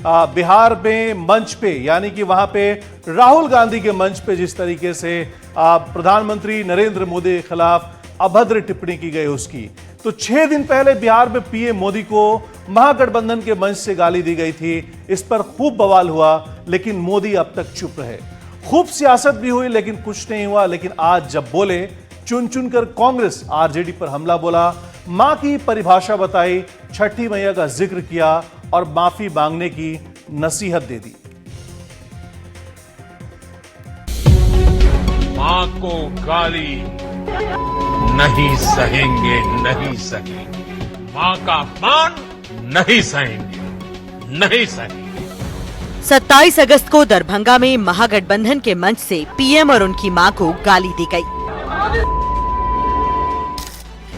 बिहार में मंच पे, यानी कि वहां पे राहुल गांधी के मंच पे जिस तरीके से प्रधानमंत्री नरेंद्र मोदी के खिलाफ अभद्र टिप्पणी की गई उसकी, तो 6 दिन पहले बिहार में पीएम मोदी को महागठबंधन के मंच से गाली दी गई थी। इस पर खूब बवाल हुआ, लेकिन मोदी अब तक चुप रहे। खूब सियासत भी हुई लेकिन कुछ नहीं हुआ। लेकिन आज जब बोले, चुन चुनकर कांग्रेस आरजेडी पर हमला बोला, मां की परिभाषा बताई, छठी मैया का जिक्र किया और माफी मांगने की नसीहत दे दी। मां को गाली नहीं सहेंगे, नहीं सहेंगे। मां का अपमान नहीं सहेंगे, नहीं सहेंगे। 27 अगस्त को दरभंगा में महागठबंधन के मंच से पीएम और उनकी मां को गाली दी गई।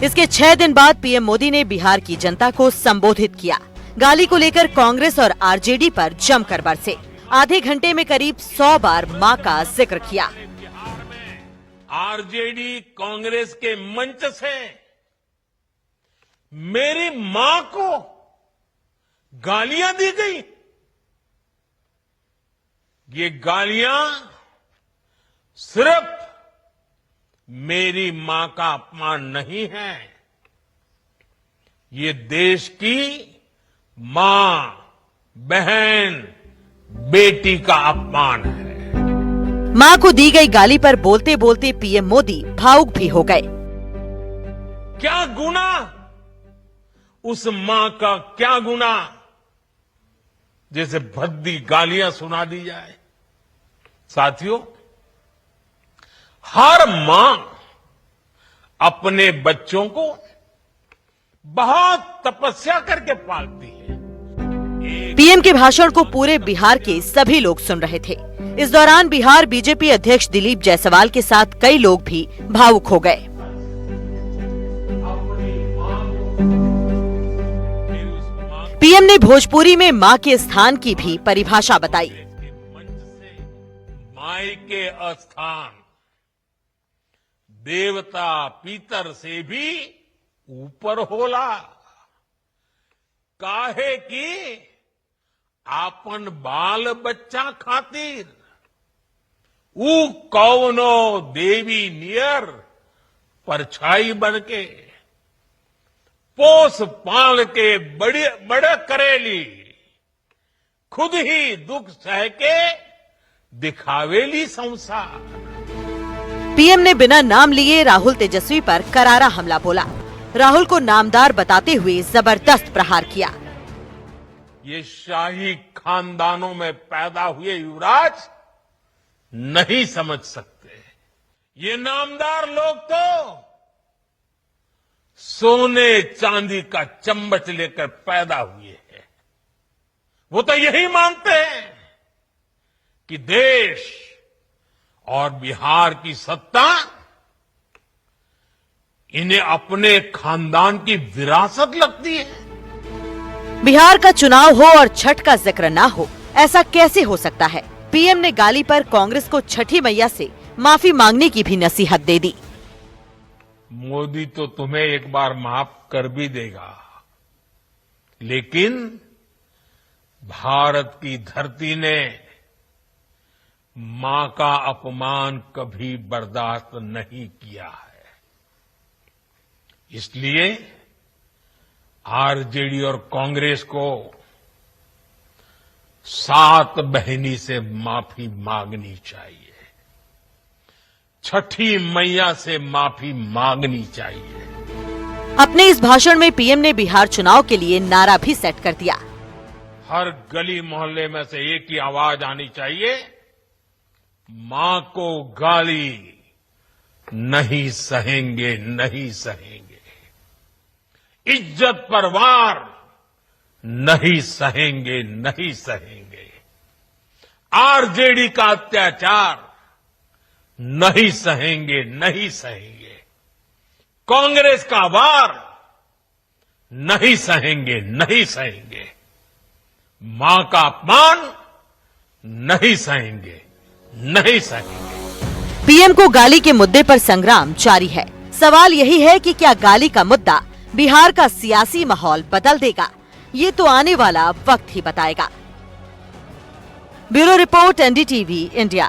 इसके 6 दिन बाद पीएम मोदी ने बिहार की जनता को संबोधित किया। गाली को लेकर कांग्रेस और आरजेडी पर जमकर बरसे। आधे घंटे में करीब 100 बार मां का जिक्र किया। आरजेडी कांग्रेस के मंच से मेरी मां को गालियां दी गई। ये गालियां सिर्फ मेरी मां का अपमान नहीं है, ये देश की मां, बहन, बेटी का अपमान है। मां को दी गई गाली पर बोलते बोलते पीएम मोदी भावुक भी हो गए। क्या गुना, उस मां का क्या गुना जैसे भद्दी गालियां सुना दी जाए। साथियों, हर मां अपने बच्चों को बहुत तपस्या करके पालती है। पीएम के भाषण को पूरे बिहार के सभी लोग सुन रहे थे। इस दौरान बिहार बीजेपी अध्यक्ष दिलीप जायसवाल के साथ कई लोग भी भावुक हो गए। पीएम ने भोजपुरी में मां के स्थान की भी परिभाषा बताई। माई के स्थान देवता पितर से भी ऊपर होला, काहे की आपन बाल बच्चा खातिर ऊ कौनो देवी नियर परछाई बनके पोस पाल के बड़े करेली, खुद ही दुख सह के दिखावेली संसार। पीएम ने बिना नाम लिए राहुल तेजस्वी पर करारा हमला बोला। राहुल को नामदार बताते हुए जबरदस्त प्रहार किया। ये शाही खानदानों में पैदा हुए युवराज नहीं समझ सकते। ये नामदार लोग तो सोने चांदी का चम्मच लेकर पैदा हुए हैं। वो तो यही मानते हैं कि देश और बिहार की सत्ता इन्हें अपने खानदान की विरासत लगती है। बिहार का चुनाव हो और छठ का जिक्र ना हो, ऐसा कैसे हो सकता है? पीएम ने गाली पर कांग्रेस को छठी मैया से माफी मांगने की भी नसीहत दे दी। मोदी तो तुम्हें एक बार माफ कर भी देगा, लेकिन भारत की धरती ने मां का अपमान कभी बर्दाश्त नहीं किया है। इसलिए आरजेडी और कांग्रेस को 7 बहिनी से माफी मांगनी चाहिए। छठी मैया से माफी मांगनी चाहिए। अपने इस भाषण में पीएम ने बिहार चुनाव के लिए नारा भी सेट कर दिया। हर गली मोहल्ले में से एक ही आवाज आनी चाहिए, मां को गाली नहीं सहेंगे, नहीं सहेंगे। इज्जत पर वार नहीं सहेंगे, नहीं सहेंगे। आरजेडी का अत्याचार नहीं सहेंगे, नहीं सहेंगे। कांग्रेस का वार नहीं सहेंगे, नहीं सहेंगे। मां का अपमान नहीं सहेंगे, नहीं सहेंगे। पीएम को गाली के मुद्दे पर संग्राम जारी है। सवाल यही है कि क्या गाली का मुद्दा बिहार का सियासी माहौल बदल देगा? ये तो आने वाला वक्त ही बताएगा। Bureau report, NDTV India.